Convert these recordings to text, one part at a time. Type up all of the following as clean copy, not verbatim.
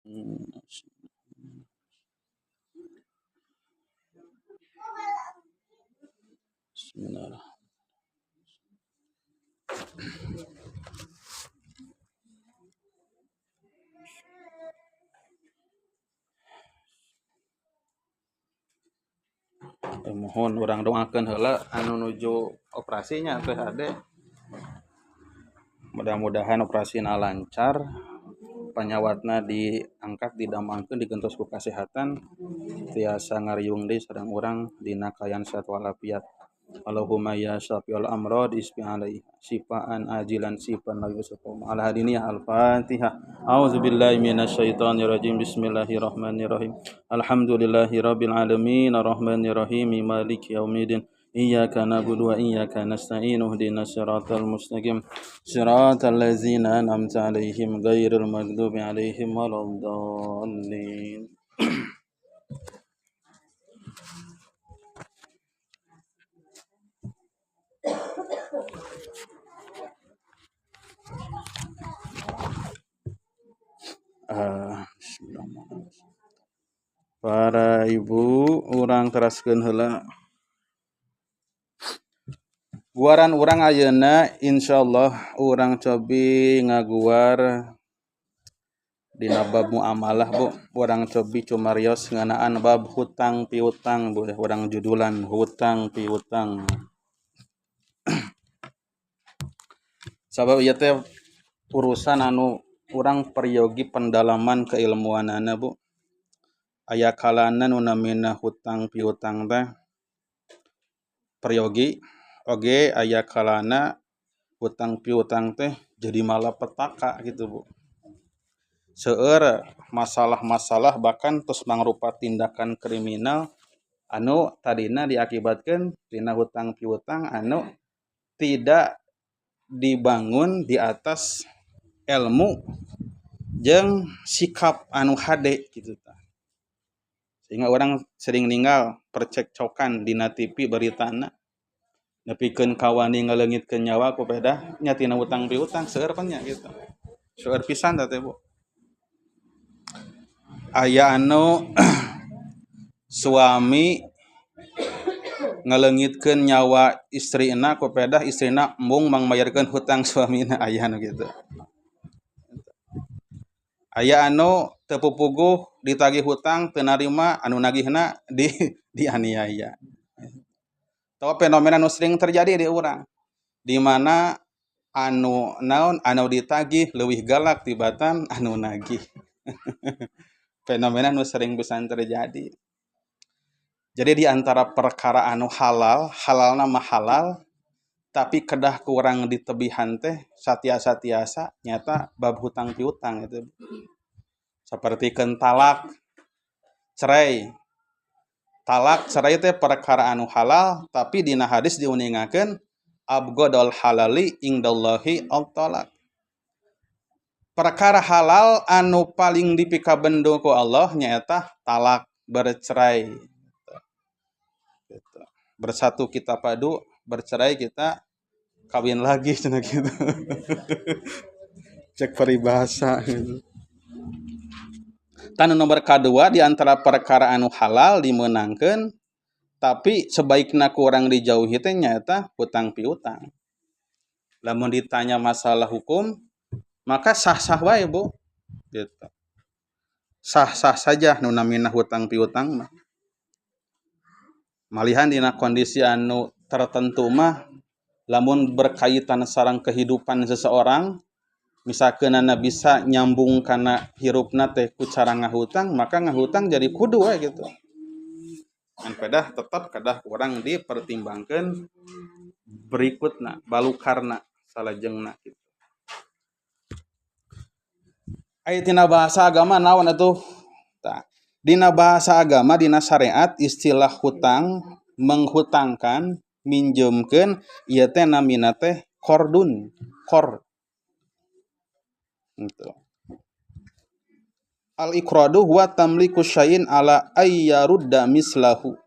Bismillah. Mohon urang doakeun heula anu nuju operasinya teh Ade. Mudah-mudahan operasina lancar, panyawatna diangkat, didamangkeun, digentos ku kasehatan, tiasa ngariung deui sareng urang dina kaayaan sehat walafiat. Allahumma ya syafi'ul amrad isfi alaihi syifaan ajilan syifaan la yusaqam ala hadiniyah al-fatihah. A'udzubillahi minasyaitonir rajim. Bismillahirrahmanirrahim. Alhamdulillahirabbil alamin arrahmanir rahim maliki yaumiddin. Iyyaka na'budu wa iyyaka nasta'in ihdinas siratal mustaqim siratal ladzina an'amta 'alaihim ghairil maghdubi 'alaihim waladdallin. Para ibu urang teraskeun heula guaran urang ayeuna insyaallah urang cobi ngaguar dina bab muamalah Bu. Urang cobi cumarios ngeunaan bab hutang piutang Bu. Urang judulan hutang piutang. Sabab ieu teh urusan anu urang peryogi pendalaman keilmuanana Bu. Aya kalana nu namina hutang piutang teh peryogi, oge aya kalana hutang piutang teh jadi malapetaka gitu Bu. Seueur masalah-masalah bahkan tos mangrupa tindakan kriminal anu tadina diakibatkeun tina hutang piutang anu tidak dibangun di atas ilmu jeung sikap anu hade gitu tah. Sehingga orang sering ninggal percekcokan dina TV beritana nepikeun kawani ngaleungitkeun nyawa ku pedah nya tina hutang piutang seueur pan nya gitu. Seueur pisan teh Bu. Aya anu suami ngaleungitkeun nyawa istrina ku pedah istrina embung mangmayarkeun hutang suamina aya anu kitu. Aya anu teu pupuguh ditagih hutang teu narima anu nagihna dianiaya. Tahu fenomena anu sering terjadi di urang. Di mana anu naon anu ditagih leuwih galak tibatan anu nagih. Fenomena anu sering pisan terjadi. Jadi di antara perkara anu halal, halalna mah halal, tapi kedah kurang ditebihan teh satiasa-tiasa nyata bab hutang piutang itu. Seperti talak, cerai. Talak cerai teh perkara anu halal, tapi dina hadis diuningakeun abghadul halali indallahi at-talak. Perkara halal anu paling dipikabendo ku Allah nyaeta talak, bercerai. Gitu. Bersatu kita padu, bercerai kita kawin lagi cenah gitu. Cek peribahasa gitu. Tanu nomor kadua di antara perkara anu halal dimeunangkeun tapi sebaikna kurang dijauhi teh nyaeta hutang piutang. Lamun ditanya masalah hukum maka sah-sah wae Bu. Gitu. Sah-sah saja nu namina hutang piutang mah. Malihan dina kondisi anu tertentu mah lamun berkaitan sareng kehidupan seseorang misalkeun bisa nyambung kana hirupna teh ku cara ngahutang maka ngahutang jadi kudu we gitu. Ngan pedah tetap kedah urang dipertimbangkeun berikutna balukarna salajengna gitu. Aya tina bahasa agama naon atuh? Tah. Dina bahasa agama dina syariat istilah hutang menghutangkan minjemkeun ieu teh namina teh qordun. Qord. Gitu. Al-iqradu huwa tamliku syai'in ala ayyarudda mislahu.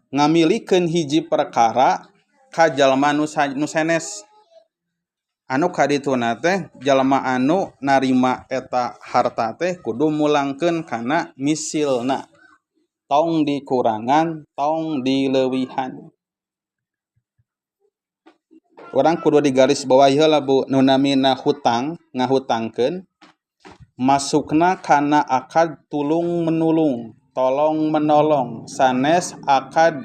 Ngamilikeun hiji perkara ka jalma nu sanes. anu kadituna teh jalma anu narima eta harta teh kudu mulangkeun kana misilna, tong dikurangan tong dileuwihan. Orang kudu digaris bawahi heula Bu, nu namina hutang ngahutangkeun masukna kana akad tulung menulung, tolong menolong, sanes akad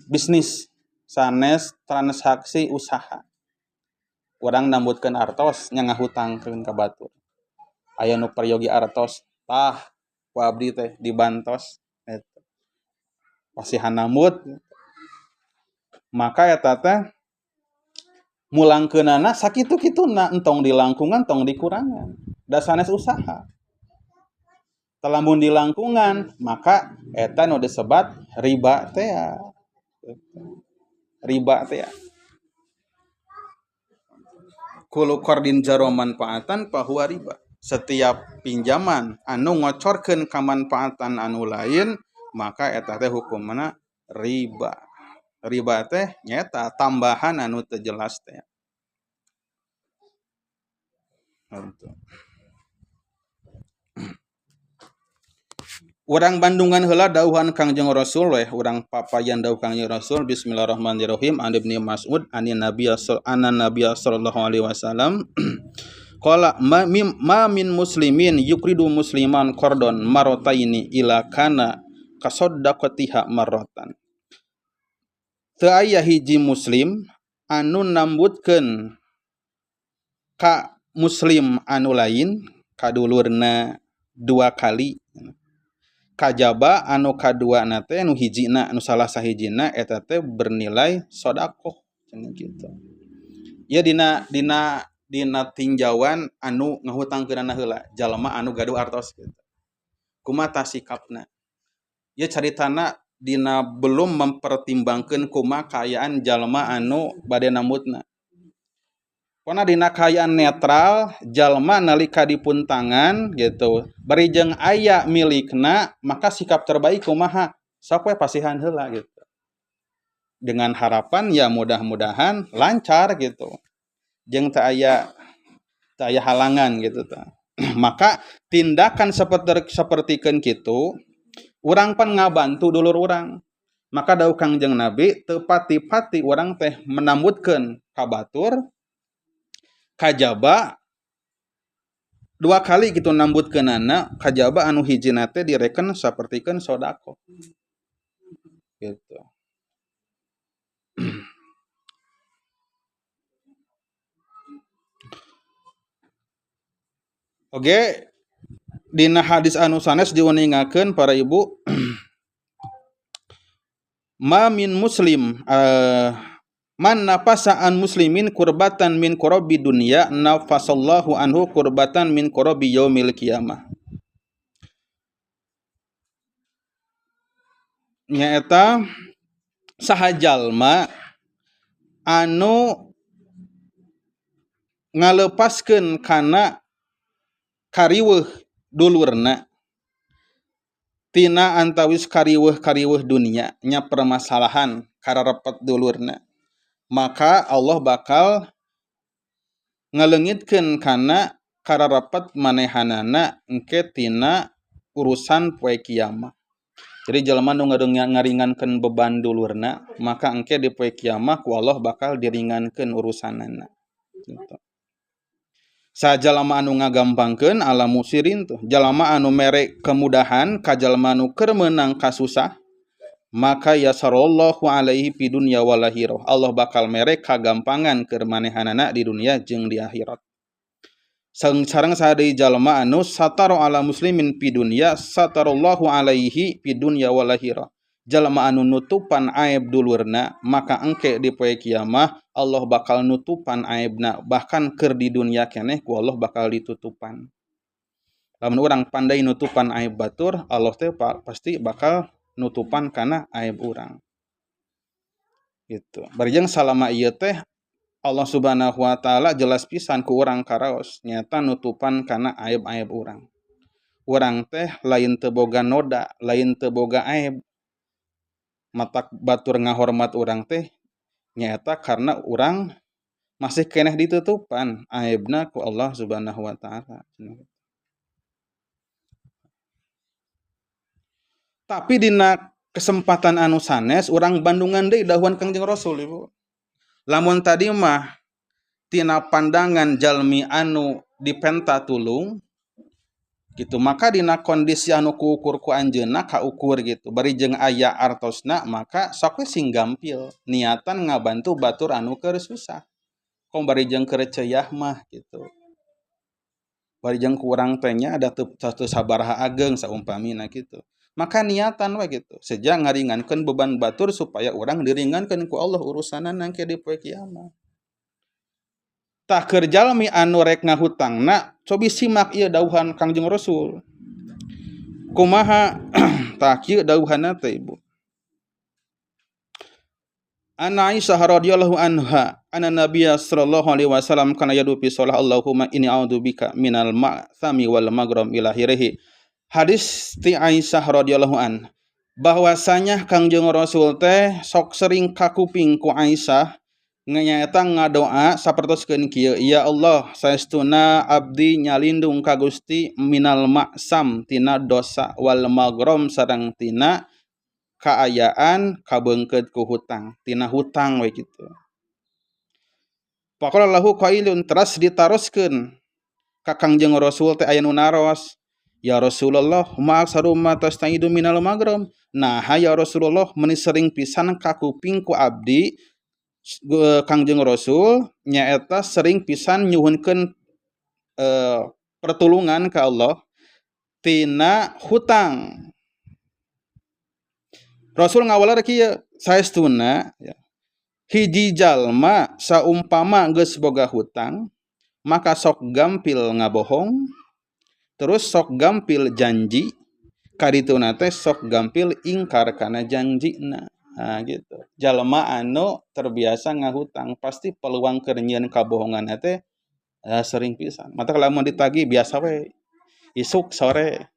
bisnis, sanes transaksi usaha. Urang nambutkeun artos nya ngahutangkeun ka batur. Aya nu peryogi artos, tah ku abdi teh dibantos eta. Pasihan nambut. Maka eta teh mulangkeunana sakitu-kituna entong dilangkungan tong dikurangan. Da sanes usaha. Talamun dilangkungan maka eta nu disebat riba teh. Riba teh. Kullu qardin jaro manfaatan fahuwa riba. Setiap pinjaman anu ngocorkeun kamanfaatan anu lain maka eta teh hukumna riba. Riba teh nyata tambahan anu teu jelas teh. Urang Bandungan heula dauhan Kangjeng Rasul we urang papayan dawuh Kangjeng Rasul bismillahirrahmanirrahim an Ibnu Mas'ud anin Nabiy sallallahu alaihi wasallam qala ma min muslimin yukridu musliman qardon marataini ila kana kasaddaqatiha marratan. Teu aya hiji muslim anu nambutkeun ka muslim anu lain kadulurna dua kali. Kajaba anu kaduana teh nu hijina anu salah sahijina eta teh bernilai sodaqoh cenah kitu. Ieu dina tinjauan anu ngahutangkeunana heula jalma anu gaduh artos kitu. Kumaha tah sikapna? Ieu caritana dina belum mempertimbangkeun kumaha kaayaan jalma anu bade nambutna. Pona dina kaayaan netral jalma nalika dipun tangan gitu bari jeung aya milikna maka sikap terbaik kumaha sok we pasihan heula gitu dengan harapan ya mudah-mudahan lancar gitu jeung teu aya halangan gitu tah. Maka tindakan sapertikeun kitu urang pan ngabantu dulur urang maka dawuh Kangjeng Nabi teu pati-pati urang teh menambutkeun ka batur kajaba dua kali gitu nambutkeunana kajaba anu hijina teh direken sapertikeun sodaqoh gitu. Oge dina hadis anu sanes diuningakeun para ibu ma min muslim man nafasa an muslimin kurbatan min kurabi dunya nafasallahu anhu kurbatan min kurabi yaumil qiyamah. Nyaeta saha jalma anu ngalepaskeun kana kariweuh dulurna tina antawis kariweuh dunia nya permasalahan kararepet dulurna maka Allah bakal ngaleungitkeun kana kararepet manehanana engke tina urusan poe kiamah. Jadi jalma nu ngaringankeun beban dulurna maka engke di poe kiamah ku Allah bakal diringankeun urusanana. Gitu. Sajalma anu ngagampangkeun ala musirin tuh jalma anu mere kemudahan ka jalma anu keur meunang kasusah maka yasarallahu alaihi fi dunya wal akhirah. Allah bakal mere kagampangan keur manehanana di dunia jeung di akhirat. Sareng sadeui jalma anu satara ala muslimin fi dunya satarallahu alaihi fi dunya wal akhirah. Jalma anu nutupan aib dulurna maka engke di poe kiamah Allah bakal nutupan aibna bahkan keur di dunia keneh ku Allah bakal ditutupan. Lamun urang pandai nutupan aib batur Allah teh pasti bakal nutupan kana aib urang. Gitu. Bari jeung salama ieu teh Allah Subhanahu wa taala jelas pisan ku urang karaos nyata nutupan kana aib-aib urang. Urang teh lain teu boga noda, lain teu boga aib. Matak batur ngahormat urang teh nyata karena urang masih keneh ditutupan aibna ku Allah Subhanahu wa taala. Tapi dina kesempatan anu sanes urang bandungan deui dawuhan Kangjeng Rasul Ibu. Lamun tadi mah tina pandangan jalmi anu dipenta tulung gitu, maka dina kondisi anu kuukur ku anjeunna kaukur gitu bari jeung aya artosna, maka sok we sing gampil niatan ngabantu batur anu keur susah kong bari jeung keur ceuyak mah gitu, bari jeung ku urang teh nya ada teu sabaraha ageng saumpamina gitu, maka niatan we gitu seja ngaringankeun beban batur supaya urang diringankeun ku Allah urusanna ke di poe kiamat. Tah keur jalmi anu rek ngahutangna cobi simak ieu dawuhan Kangjeng Rasul. Kumaha tah kieu dawuhanna teh Ibu. An Aisyah radhiyallahu anha anna Nabiyya sallallahu alaihi wasallam kana yadu fi shalah Allahumma inni a'udzubika minal ma'thami wal maghram ila akhirih. Hadis ti Aisyah radhiyallahu an bahwasanya Kangjeng Rasul teh sok sering kakuping ku Aisyah nyaeta ngadoa sapertoskeun kieu, ya Allah saestuna abdi nyalindung ka Gusti minal maksam tina dosa wal maghram sareng tina kaayaan kabeungkeut ku hutang, tina hutang we kitu. Faqala lahu qailun teras ditaroskeun ka Kangjeng Rasul teh aya nu naros, ya Rasulullah ma aksaru ma tastaidu minal maghram. Nah ya Rasulullah meuni sering pisan kakuping ku abdi Kangjeng Rasul nyaeta sering pisan nyuhunkeun pertulungan ka Allah tina hutang. Rasul ngawalar kieu saestuna hiji jalma saumpama geus boga hutang maka sok gampil ngabohong, terus sok gampil janji, kadituna teh sok gampil ingkar kana janjina. Nah gitu. Jalma anu terbiasa ngahutang pasti peluang keur nyieun kabohongan teh sering pisan. Mata lamun ditagih biasa we. Isuk sore.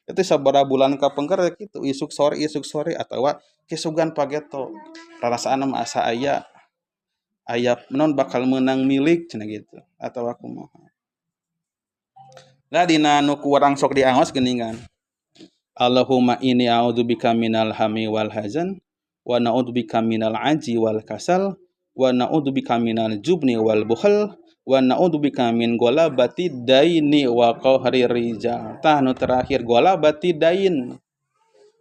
Itu sabaraha bulan kapengker kitu isuk sore atawa kesugan pageto. Rarasaan mah asa aya non bakal menang milik cenah gitu atawa kumaha. Lah dina nu ku urang sok diangos geuningan. Allahumma inni a'udzubika minal hammi wal hazan wa na'udzubika minal aji wal kasal wa na'udzubika minal jubni wal bukhl wa na'udzubika min ghalabati daini wa qahri rijal. Tah nu terakhir ghalabati dain.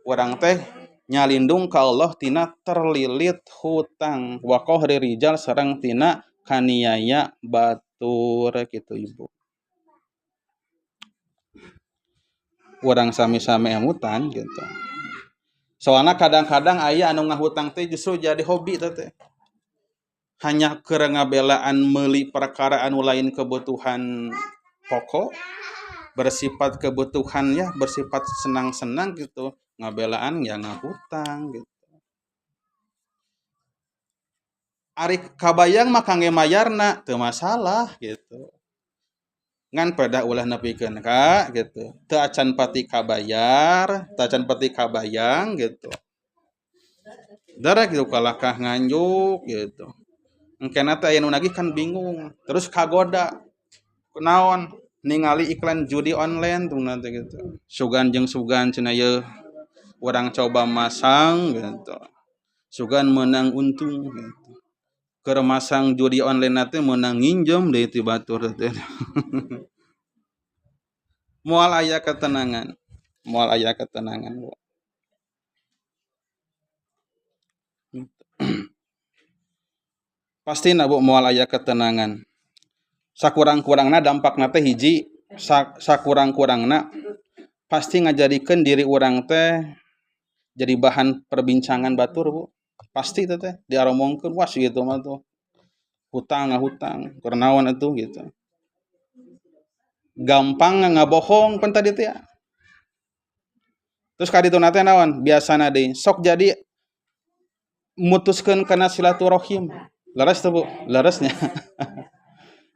Urang teh nyalindung ka Allah tina terlilit hutang wa qahri rijal sareng tina kaniaya batur kitu Ibu. Urang sami-sami emutan gitu. Soalna kadang-kadang aya anu ngahutang teh justru jadi hobi teh. Hanya keur ngabelaan meuli perkara anu lain kebutuhan pokok, bersifat kebutuhan ya, bersifat senang-senang gitu. Ngabelaan ya ngahutang gitu. Ari kabayang mah kangge mayarna teu masalah gitu. Ngan pada ulah nepikeun ka gitu. Teu acan pati kabayar, teu acan pati kabayang gitu. Darah gitu kalahkah nganjuk gitu. Engkena teh aya nu nagih kan bingung. Terus kagoda. Kunaon? Ningali iklan judi online tuh nanti gitu. Sugan jeung sugan cenah yeuh. Urang coba masang gitu. Sugan menang untung gitu. Keur masang judi online teh menang nginjem deui ti batur teh. Moal aya ketenangan. Bu. Pastina Bu moal aya ketenangan. Sakurang-kurangna dampakna teh hiji, sakurang-kurangna pasti ngajadikeun diri urang teh jadi bahan perbincangan batur Bu. Pasti teh diaromongkeun wah gitu mah tuh. Hutang keur naon atuh gitu. Gampang ngabohong pan tadi teh. Terus kadituna teh naon? Biasana deui sok jadi mutuskeun kana silaturahim. Leres tuh Bu, leresnya.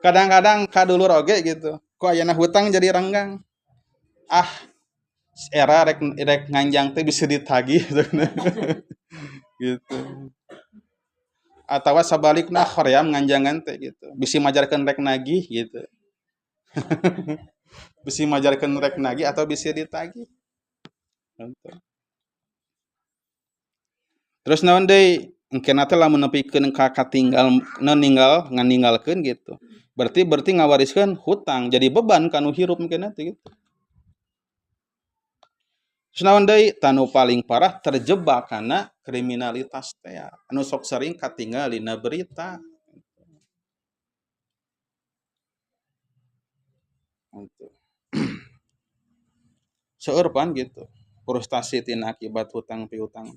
Kadang-kadang kadulur oge gitu. Ku ayeuna hutang jadi renggang. Era rek nganjang teh bisa ditagih gitu. atawa sabalikna hoream nganjangan teh gitu bisi majarkeun rek nagih gitu bisi majarkeun rek nagih atau bisi ditagih gitu. Terus naon deui engkena teh lamun nepikeun ka katinggal ninggal nganinggalkeun gitu berarti ngawariskeun hutang jadi beban kanu hirup engkena teh gitu. Terus naon deui tanu paling parah terjebak kana kriminalitas teh anu sok sering katinggal dina berita gitu. Seueur pan gitu frustasi tina akibat hutang piutang.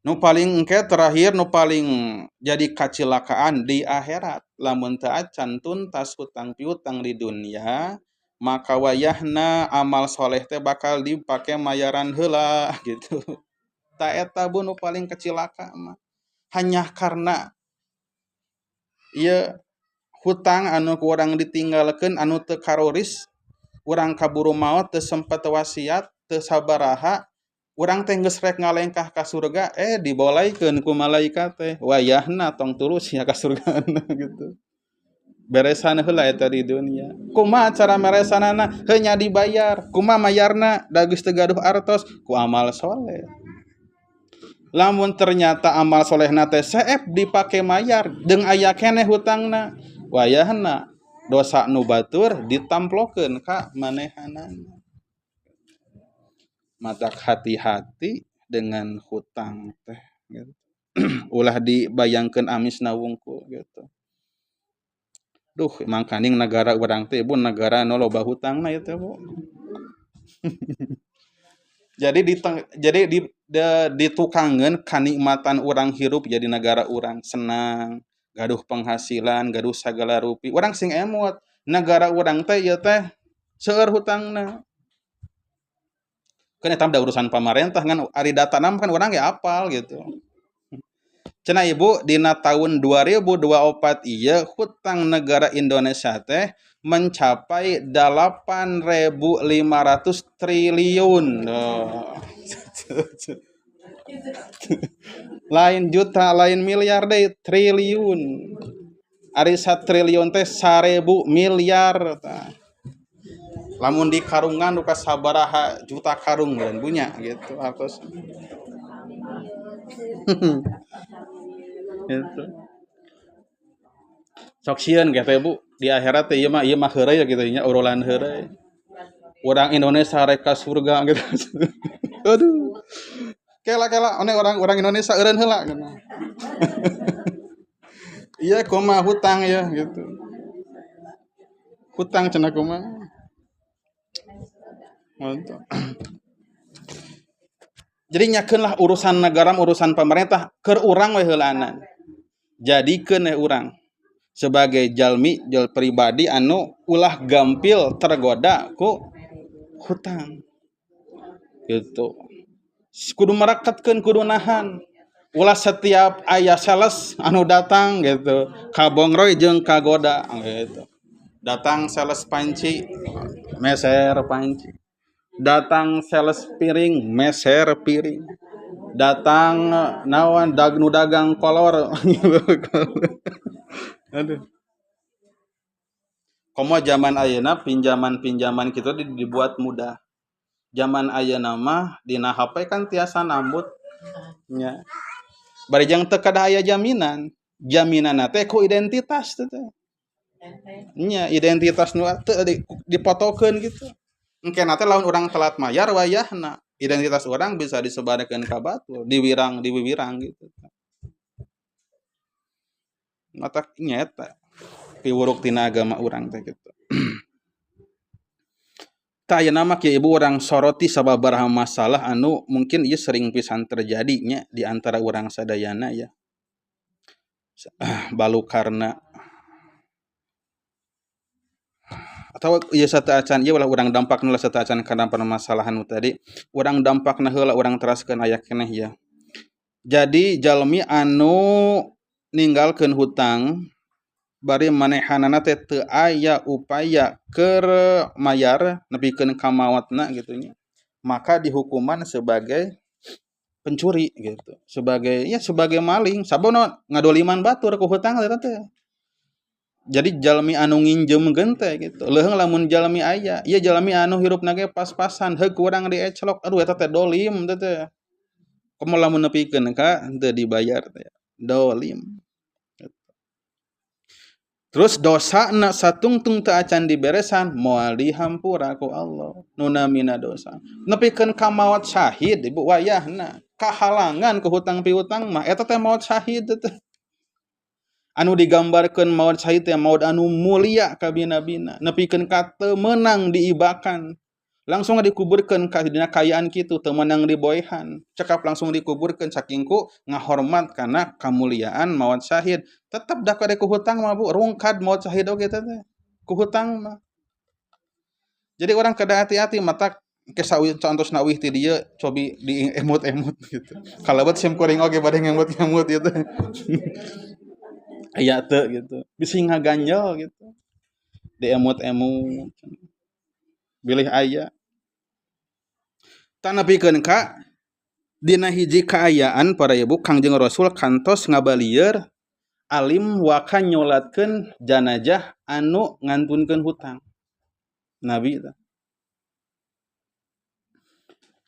Nu paling engke terakhir nu paling jadi kacilakaan di akhirat lamun teu acan tuntas hutang piutang di dunia maka wayahna amal soleh teh bakal dipake mayaran heula gitu. Ta eta bu nu paling kacilaka mah hanya karena ieu hutang anu ku urang ditinggalkeun anu teu karoris urang kaburu maot teu sempat wasiat teu sabaraha urang teh geus rek ngalengkah ka surga dibolaykeun ku malaikat teh wayahna tong tulus nya ka surgana gitu beresan heula eta di dunia kumaha cara meresanana heuh nya dibayar kumaha mayarna da geus teu gaduh artos ku amal soleh lamun ternyata amal solehna teh saep dipake mayar deung aya keneh hutangna wayahna dosa nu batur ditamplokeun ka manehanana mata hati-hati dengan hutang teh gitu. Ulah dibayangkeun amisna wungkul gitu. Duh, mangkaning negara urang teh Bu negara nu loba hutangna ieu teh Bu. jadi ditukangkeun kanikmatan urang hirup jadi negara urang senang, gaduh penghasilan, gaduh sagala rupi. Urang sing emot, negara urang teh ieu teh seueur hutangna. Kan eta da urusan pamarentah kan ari datanam kan urang ge apal gitu. Cenah Ibu dina tahun 2024 ieu hutang negara Indonesia teh mencapai 8.500 triliun. Lain juta, lain miliar deui, triliun. Ari 1 triliun teh 1.000 miliar tah. Lamun di karungan duka sabaraha juta karung dan punya gitu atos gitu sok sieun gitu Bu di akhirat teh ieu mah heureuy gitu nya urulan heureuy urang Indonesia rek ka surga gitu aduh kela one orang Indonesia eureun heula gitu iya kumaha hutang ya gitu hutang cenah kumaha mantap. Jadi nyakeunlah urusan negara urusan pemerintah keur urang we heulaanan. Jadikeun we urang sebagai jalmi pribadi anu ulah gampil tergoda ku hutang. Gitu. Kudu merekatkeun kudu nahan. Ulah setiap aya sales anu datang gitu. Kabongroy jeung kagoda gitu. Datang sales panci, meser panci. Datang sales piring, meser piring. Datang nawan dagang kolor. Aduh. Komo zaman ayeuna pinjaman kitu dibuat mudah. Zaman ayeuna mah dina HP kan tiasa nambut nya. Bari jang teu kada aya jaminan. Jaminanna teh ku identitas teh. Nya identitas nu teu dipotokeun gitu. Engkena teh lamun urang telat mayar wayahna identitas orang bisa disebarkeun ka batur, diwirang gitu. Mata nyata piwuruk tina agama urang teh gitu. Ta ayeuna mah kieu Ibu urang soroti sababaraha masalah anu mungkin ieu sering pisan terjadi nya di antara urang sadayana ya. Balukarna atau ieu sateu acan ieu ulah urang dampakna sateu acan kana permasalahan tadi urang dampakna heula urang teraskeun aya keneh ya jadi jalmi anu ninggalkeun hutang bari manehanana teh teu aya upaya keur mayar nepikeun ka maotna gitu nya maka dihukuman sebagai pencuri gitu. Sebagai maling, sabona ngadoliman batur ku hutang eta teh. Jadi jalmi anu nginjemkeun teh gitu. Leuheung lamun jalmi aya, ieu jalmi anu hirupna ge pas-pasan, heug kurang dieclok. Aduh eta teh dolim teh. Komo lamun nepikeun ka teu dibayar teh. Dolim. Terus dosana satungtung teu acan diberesan moal dihampura ku Allah. Nu namina dosa. Nepikeun ka maot syahid ibu wayahna. Kahalangan ku hutang piutang mah eta teh maot syahid teh. Anu digambarkeun maot syahid teh maot anu mulia ka bina-bina. Nepikeun ka teu meunang diibakan. Langsung dikuburkeun ka dina kayaan kitu teu meunang diboehan. Cekap langsung dikuburkeun saking ku ngahormat kana kamuliaan maot syahid. Tetep da kade ku hutang mah Bu, rungkad maot syahid oge teh ku hutang mah. Jadi orang kada hati-hati mata kesawi contosna euih ti dieu cobi diemut-emut gitu. Kalebet sim kuring oge bade ngemut-ngemut gitu. Aya teu gitu. Bisi ngaganjel gitu. Diemut-emut. Bilih aya. Tanepikeun ka dina hiji kaayaan para ibu Kangjeng Rasul kantos ngabalieur alim waka nyolatkeun janajah anu ngantunkeun hutang. Nabi tah.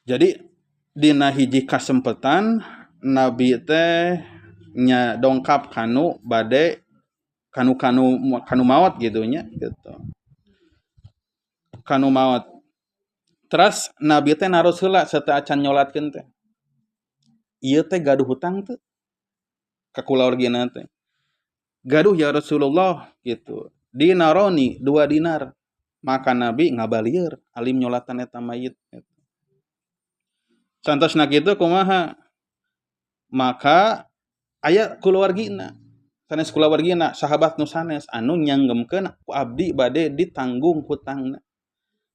Jadi dina hiji kasempetan Nabi teh nya dongkap kanu bade kanu maot gitu nya gitu. Kanu maot. Terus Nabi teh naros heula sateu acan nyolatkeun teh. Ieu teh gaduh hutang teu ka kulawargina teh. Gaduh ya Rasulullah gitu. Dinaroni 2 dinar. Maka Nabi ngabalieur alim nyolatan eta mayit gitu. Santosna kitu kumaha? Maka aya kulawargina. Sanes kulawargina sahabat nu sanes anu nyanggemkeun ku abdi bade ditanggung hutangna.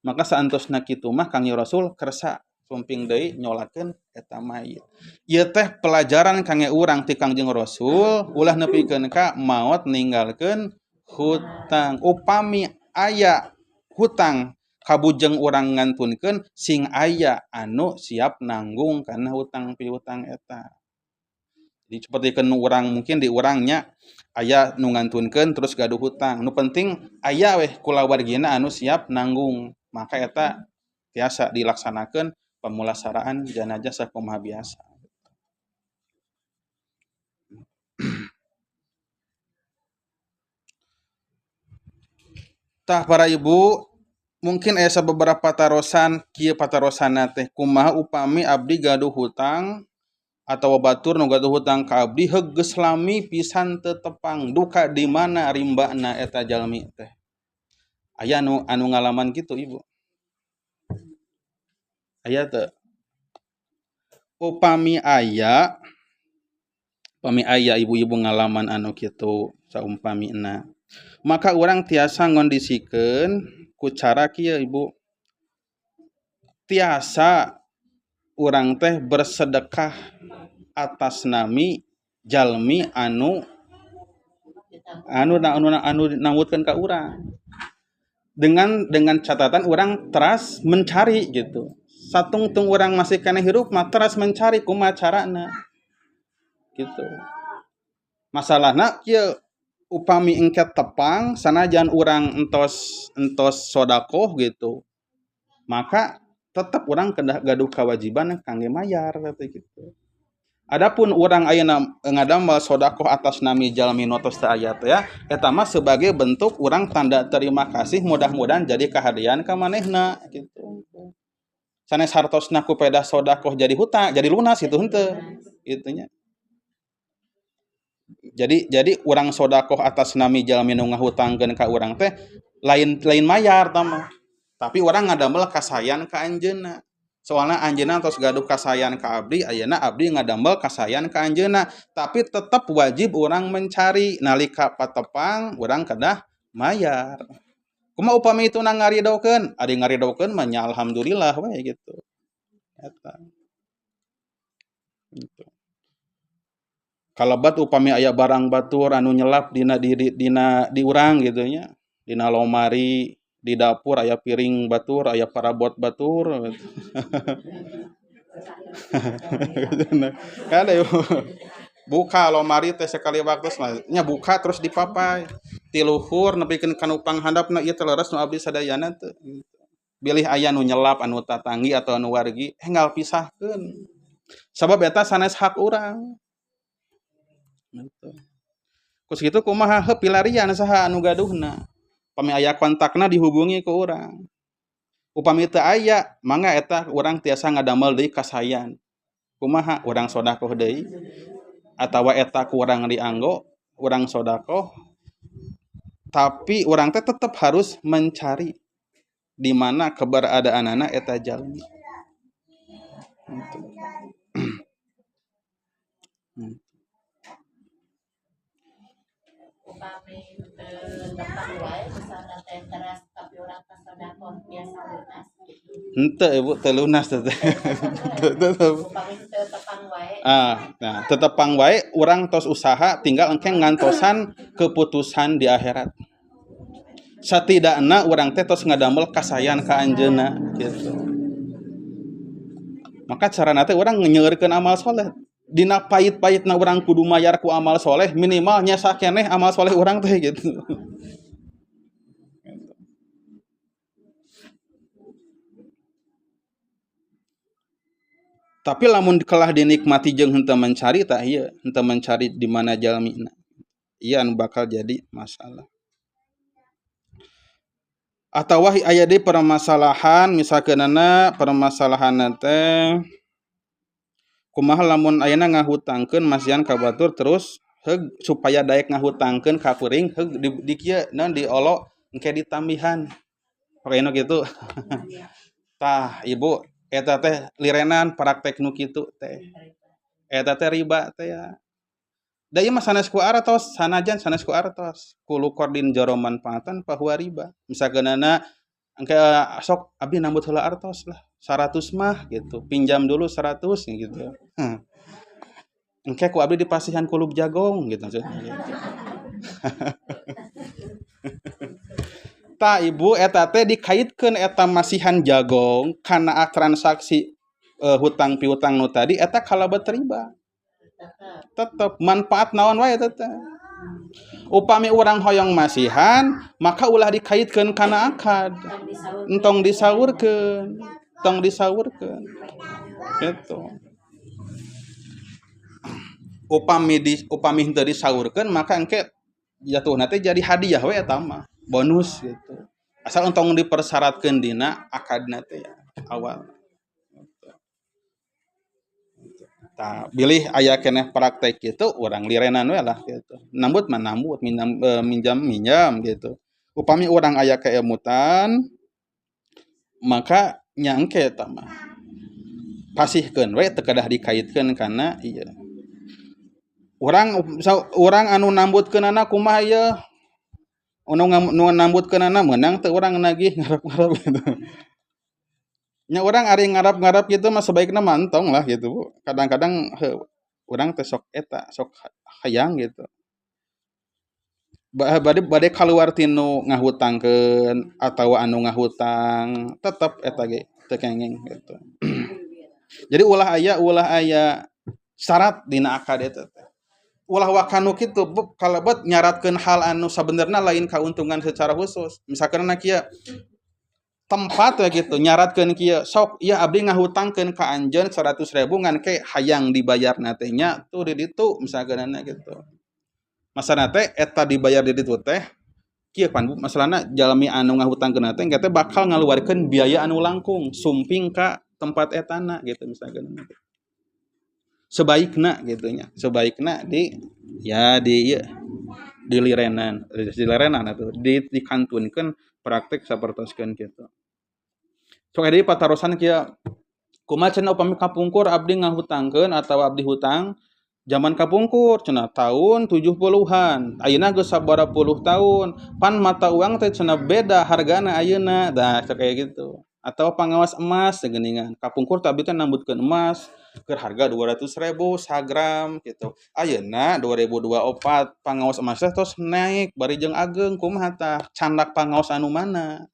Maka saantosna kitu mah Kangjeng Rasul kersa sumping deui nyolatkeun eta mayit. Ieu teh pelajaran kangge urang ti Kangjeng Rasul ulah nepikeun ka maot ninggalkeun hutang. Upami aya hutang kabujeng urang ngantunkeun sing aya anu siap nanggung kana hutang piutang eta. Jadi sapertikeun urang mungkin di urangnya aya nu ngantunkeun terus gaduh hutang. Nu penting aya weh kulawargina anu siap nanggung. Maka eta tiasa dilaksanakeun pemulasaraan janajah sakumaha biasa. Tah para ibu, mungkin aya sababaraha patarosan kieu patarosanna teh kumaha upami abdi gaduh hutang atawa batur nu gaduh hutang ka abdi heug geus lami pisan teu tepang duka di mana rimbana eta jalmi teh. Aya anu ngalaman kitu ibu. Aya teu? Upami aya ibu-ibu ngalaman anu kitu saumpamina. Maka urang tiasa ngondisikeun ku cara kieu ibu. Tiasa urang teh bersedekah atas nami jalmi anu nangutkeun ka urang. Dengan catatan urang teras mencari gitu. Satungtung urang masih kana hirup mah teras mencari kumaha carana. Gitu. Masalahna kieu upami engke tepang sanajan urang entos sodaqoh gitu. Maka tetep urang kedah gaduh kewajiban kangge mayar gitu. Adapun urang ayeuna ngadamel sodaqoh atas nami jalmi nu tos teu aya teh ya, eta mah sebagai bentuk urang tanda terima kasih mudah-mudahan jadi kahadian ka manehna gitu. Sanes hartosna ku pedah sodaqoh jadi hutang, jadi lunas itu henteu. Kitu nya. Jadi urang sodaqoh atas nami jalmi nu ngahutangkeun ka urang teh lain mayar tah. Tapi urang ngadamel kasayan ka anjeunna. Soalna anjeunna tos gaduh kasayan ka abdi, ayeuna abdi ngadamel kasayan ka anjeunna, tapi tetep wajib urang mencari nalika patepang urang kedah mayar. Kumaha upami ituna ngaridokeun? Ari ngaridokeun mah nya alhamdulillah we gitu. Eta. Gitu. Kalabat upami aya barang batur anu nyelap dina di urang gitu nya. Dina lomari, di dapur aya piring batur, aya parabot batur. Kada yo. Buka lomari teh sekali waktu nya buka terus dipapai. Ti luhur nepikeun kanu panghandapna ieu teh leres nu abdi sadayana teu. Bilih aya nu nyelap anu tatanggi atau anu wargi, enggal pisahkeun. Sabab eta sanes hak urang. Gitu. Kus kitu kumaha heuh pilarian saha anu gaduhna. Pami aya kontakna dihubungi ku urang. Upami teu aya, mangga eta urang tiasa ngadamel deui kasayan. Kumaha urang sodakoh deui atawa eta ku urang dianggo, urang sodakoh, tapi urang teh tetep harus mencari di mana keberadaanana eta jalmi. Gitu. Upami tepang wae misalnya teh teras tapi urang kasodakoh biasa lunas gitu. Henteu Ibu, teu lunas teh. Upami teu tepang wae. Nah, tetepang wae urang tos usaha tinggal engke ngantosan keputusan di akhirat. Satidakna urang teh tos ngadamel kasayan ka anjeunna gitu. Maka carana teh urang nyeurkeun amal soleh. Dina pait-paitna urang kudu mayar ku amal soleh, minimal nya sakeneh amal soleh urang teh gitu. Tapi lamun kelah dinikmati jeung henteu mencari tah ieu, henteu mencari di mana jalmina. Ieu anu bakal jadi masalah. Atawa aya deui permasalahan misalkeunana permasalahanna teh kumaha lamun ayeuna ngahutangkeun masihan ka batur terus heug supaya daek ngahutangkeun ka kuring heug di kieu naon diolo engke ditambihan. Pokona kitu. Tah Ibu eta teh lirenan praktek nu kitu teh. Eta teh riba teh ya. Da ieu mah sanes ku artos, sanajan sanes ku artos. Kulu qardin jaro manfaatan fahuwa riba. Misalkeunana engke sok abdi nambut heula artos lah. 100 mah gitu. Pinjam dulu 100 gitu. Engke ku abdi dipasihan kulub jagong gitu. Ta Ibu eta teh dikaitkeun eta masihan jagong kana transaksi hutang piutang nu tadi eta kalebet riba. Tetep manfaat naon wae tetep. Upami urang hoyong masihan, maka ulah dikaitkeun kana akad. Entong disaurkeun, tong disaurkeun. Gitu. Upami henteu disaurkeun maka engke jatuhna teh jadi hadiah we eta mah, bonus gitu. Asal entong dipersyaratkeun dina akadna teh ya, awal. Tah, bilih aya keneh praktek kitu urang lirenan we lah gitu. Nambut mah nambut, minjam gitu. Upami urang aya keemutan maka nya engke eta mah. Pasihkeun we teu kedah dikaitkeun kana ieu. Urang anu nambutkeunana kumaha ieu? Nu nambutkeunana meunang teu urang nagih ngarep-ngarep gitu. Nya urang ari ngarap-ngarap gitu mah sebaikna mantong lah gitu Bu. Kadang-kadang urang teh sok eta, sok hayang gitu. Bade kaluar tinu ngahutangkeun atawa anu ngahutang, tetep eta ge teu kengeng gitu. Jadi ulah aya syarat dina akad eta teh. Ulah wakanu kitu kalebet nyaratkeun hal anu sabenerna lain kauntungan secara khusus. Misalkeunna kieu tempat ya gitu nyaratkeun kieu sok ieu abdi ngahutangkeun ka anjeun 100.000 ngan ke hayang dibayarna teh nya tuh di ditu misalkeunna gitu. Masalahna teh eta dibayar di ditu teh kieu pan masalahna jalmi anu ngahutangkeun teh engke teh bakal ngaluarkeun biaya anu langkung sumping ka tempat etana gitu misalkeun. Sebaikna gitu nya. Sebaikna di lirenan atuh dikantunkeun praktek sapertoskeun kitu. Sok aya deui patarosan kieu kumaha cenah upami kapungkur abdi ngahutangkeun atawa abdi hutang zaman kapungkur cenah tahun 70-an ayeuna geus sabaraha puluh tahun pan mata uang teh cenah beda hargana ayeuna dah kayak gitu atau pangawas emas geuningan kapungkur teh abdi teh nambutkeun emas keur harga 200.000 sagram gitu ayeuna 2024 pangawas emas teh tos naik bari jeung ageng kumaha tah candak pangaos anu mana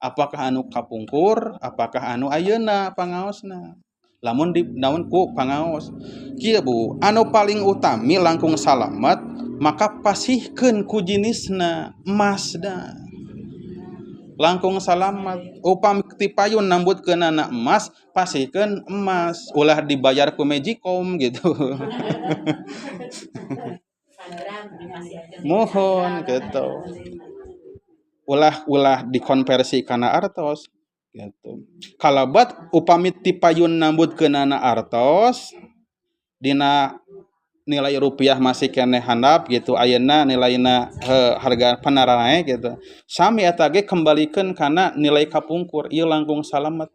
apakah anu kapungkur apakah anu ayeuna pangaosna lamun di naon ku pangaos kieu Bu anu paling utami langkung salamet maka pasihkeun ku jenisna emasna langkung salamet upami ti payun nambutkeun anak emas pasihkeun emas ulah dibayar ku Magicom gitu Paneran dimasihkeun mohon gitu ulah dikonversi kana artos gitu kalabat upami ti payun nambutkeun anak artos dina nilai rupiah masih keneh handap gitu ayeuna nilaina harga panarana gitu sami eta ge kembalikeun kana nilai kapungkur ieu langkung salamet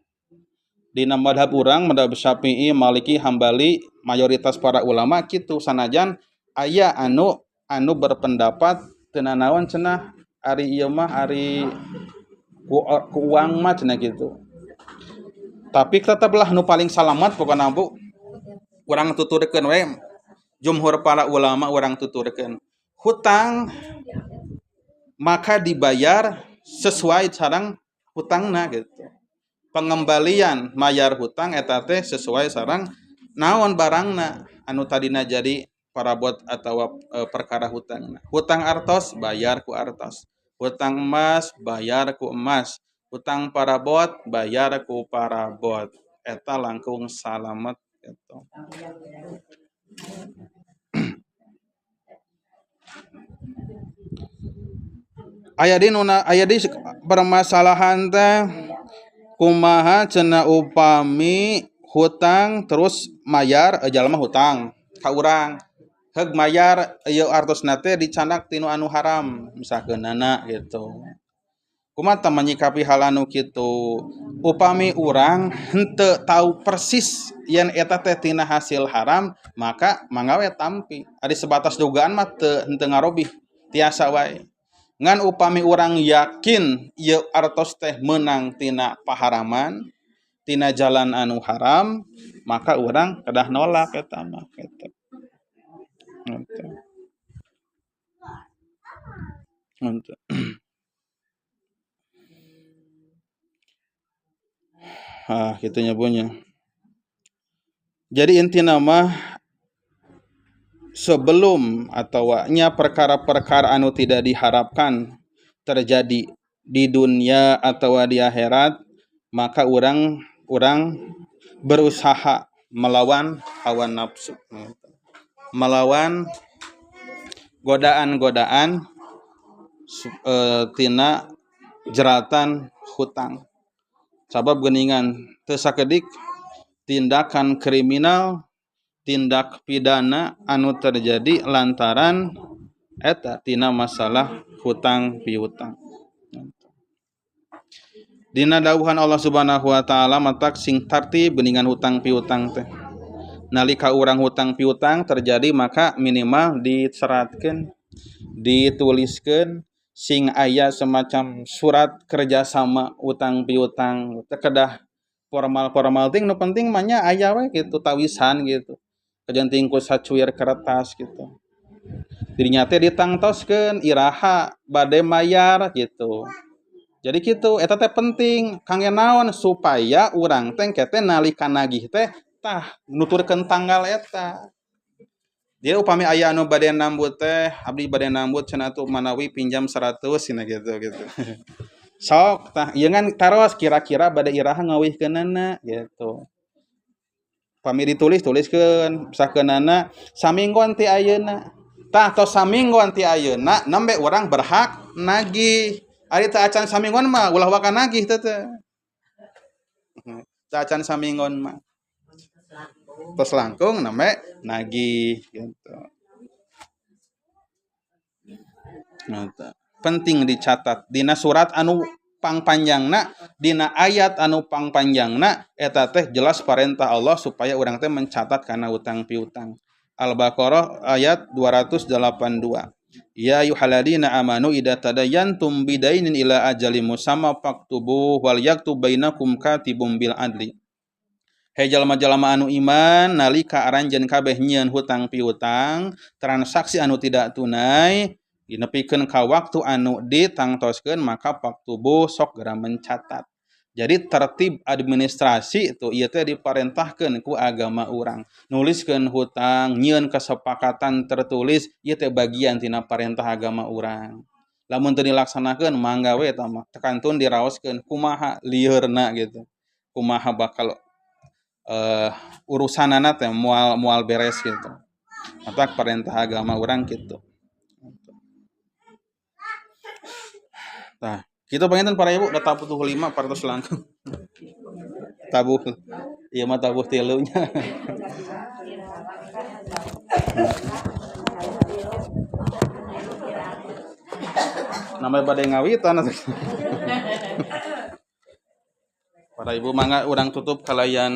dina madhab urang madhab Syafi'i Maliki Hambali mayoritas para ulama kitu sanajan aya anu berpendapat teu naon cenah ari ieu mah ari ku uang mah cenah gitu tapi teteplah nu paling salamet pokona Bu urang tuturkeun we jumhur para ulama urang tuturkeun hutang maka dibayar sesuai sareng hutangna gitu pengembalian mayar hutang eta teh sesuai sareng naon barangna anu tadina jadi parabot atawa perkara hutangna hutang artos bayar ku artos hutang emas bayar ku emas hutang parabot bayar ku parabot eta langkung salamet gitu aya di permasalahan teh kumaha cenah upami hutang terus mayar jalma hutang ka urang heug mayar ieu artosna teh dicanak tinu anu haram misalkeunana gitu kumaha tah menyikapi hal anu kitu upami urang henteu tahu persis yen eta teh tina hasil haram maka manggawe tampi ari sebatas dugaan mah henteu ngarobih tiasa wae ngan upami urang yakin ieu artos teh meunang tina paharaman tina jalan anu haram maka urang kedah nolak eta mah gitu. Gitu nyabunya. Jadi intina mah sebelum atau nya perkara-perkara anu tidak diharapkan terjadi di dunia atau di akhirat maka urang berusaha melawan hawa nafsu melawan godaan-godaan tina jeratan hutang sabab geuningan teu sakedik tindakan kriminal tindak pidana anu terjadi lantaran eta tina masalah hutang piutang. Dina dawuhan Allah Subhanahu wa taala matak sing tartib geuningan hutang piutang teh. Nalika urang hutang piutang terjadi maka minimal diseratkeun, dituliskeun sing aya semacam surat kerjasama utang piutang teh kedah formal ting nu penting mah nya aya we kitu tawisan gitu. Kejenting ku sacuir kertas gitu. Dirinya teh ditangtoskeun iraha bade mayar gitu. Jadi gitu eta teh penting kangge naon supaya urang teh kete nalika nagih teh tah nuturkeun tanggal eta. Dia upami aya anu bade nambut teh abdi bade nambut cenah atuh manawi pinjam 100 cenah gitu. Sok tah ieu ngan taros kira-kira bade iraha ngawihkeunana gitu. Pami tuliskeun sakeunana saminggon ti ayeuna tah tos saminggon ti ayeuna nembe urang berhak nagih ari teu acan saminggon mah ulah waka nagih teh teu acan saminggon mah tos langkung nembe nagih gitu penting dicatat dina surat anu pangpanjangna dina ayat anu pangpanjangna eta teh jelas perintah Allah supaya urang teh mencatat kana utang piutang. Al-Baqarah ayat 282. Ya ayyuhalladzina amanu idza tadayantum bidainin ila ajalin musamma faktubuh wal yaktub bainakum katibum bil adli. Hei jalma-jalma anu iman nalika aranjeun kabeh nyieun hutang piutang transaksi anu tidak tunai dinepikeun ka waktu anu ditangtoskeun maka faktubuh sok geura mencatat. Jadi tertib administrasi itu ieu teh diparentahkeun ku agama urang. Nuliskeun hutang, nyieun kesepakatan tertulis ieu teh bagian tina parentah agama urang. Lamun teu dilaksanakeun mangga we eta mah tekantun diraoskeun kumaha liurna gitu. Kumaha bakal urusanana teh moal beres gitu. Eta parentah agama urang kitu. Tah, kitu panginten para ibu da tabuh 5 partos langkung. Tabuh ieu mah tabuh 3 nya. Namanya bade ngawitan atuh. Para ibu mangga urang tutup kalayan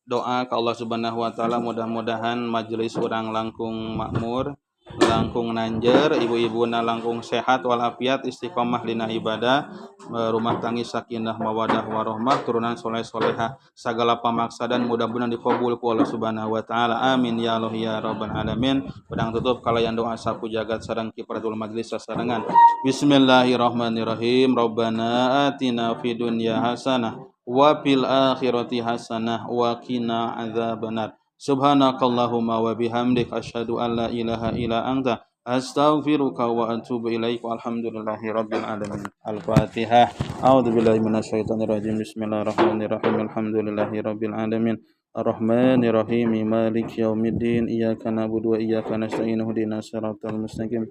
doa ka Allah Subhanahu wa taala, mudah-mudahan majelis urang langkung makmur, langkung nanjeur, ibu-ibuna langkung sehat walafiat, istiqomah dina ibadah, rumah tangga sakinah mawadah warahmah, turunan soleh-solehah, sagala pamaksadan mudah-mudahan dikabul ku Allah Subhanahu wa taala. Amin ya Allah ya rabbal alamin. Pedang tutup kalayan doa sapu jagat sareng kifaratul majlis sasarengan. Bismillahirrahmanirrahim. Rabbana atina fid dunya hasanah wa fil akhirati hasanah wa qina adzabannar. Subhanakallahumma wa bihamdik asyhadu an la ilaha illa anta astaghfiruka wa atubu ilaik. Walhamdulillahi rabbil alamin. Al-Fatihah. A'udzubillahi minasyaitonir rajim. Bismillahirrahmanirrahim. Alhamdulillahi rabbil alamin. Ar-Rahmanir Rahim. Maliki yaumiddin. Iyyaka na'budu wa iyyaka nasta'in. Ihdinas siratal mustaqim.